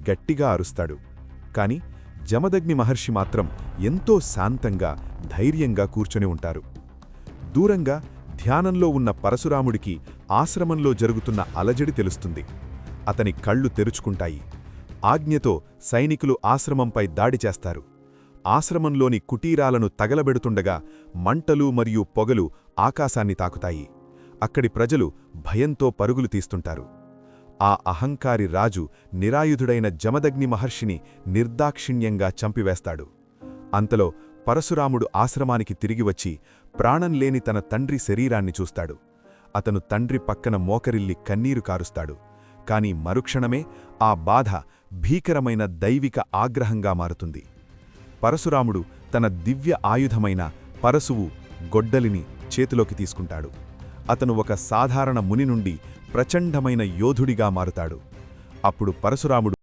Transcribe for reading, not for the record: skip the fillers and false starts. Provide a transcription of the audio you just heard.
గట్టిగా అరుస్తాడు. కాని జమదగ్ని మహర్షి మాత్రం ఎంతో శాంతంగా ధైర్యంగా కూర్చొని ఉంటారు. దూరంగా ధ్యానంలో ఉన్న పరశురాముడికి ఆశ్రమంలో జరుగుతున్న అలజడి తెలుస్తుంది. అతని కళ్ళు తెరుచుకుంటాయి. ఆజ్ఞతో సైనికులు ఆశ్రమంపై దాడి చేస్తారు. ఆశ్రమంలోని కుటీరాలను తగలబెడుతుండగా మంటలు మరియు పొగలు ఆకాశాన్ని తాకుతాయి. అక్కడి ప్రజలు భయంతో పరుగులు తీస్తుంటారు. ఆ అహంకారి రాజు నిరాయుధుడైన జమదగ్ని మహర్షిని నిర్దాక్షిణ్యంగా చంపివేస్తాడు. అంతలో పరశురాముడు ఆశ్రమానికి తిరిగివచ్చి ప్రాణంలేని తన తండ్రి శరీరాన్ని చూస్తాడు. అతను తండ్రి పక్కన మోకరిల్లి కన్నీరు కారుస్తాడు. కాని మరుక్షణమే ఆ బాధ భీకరమైన దైవిక ఆగ్రహంగా మారుతుంది. పరశురాముడు తన దివ్య ఆయుధమైన పరశువు గొడ్డలిని చేతిలోకి తీసుకుంటాడు. అతను ఒక సాధారణ ముని నుండి ప్రచండమైన యోధుడిగా మారుతాడు. అప్పుడు పరశురాముడు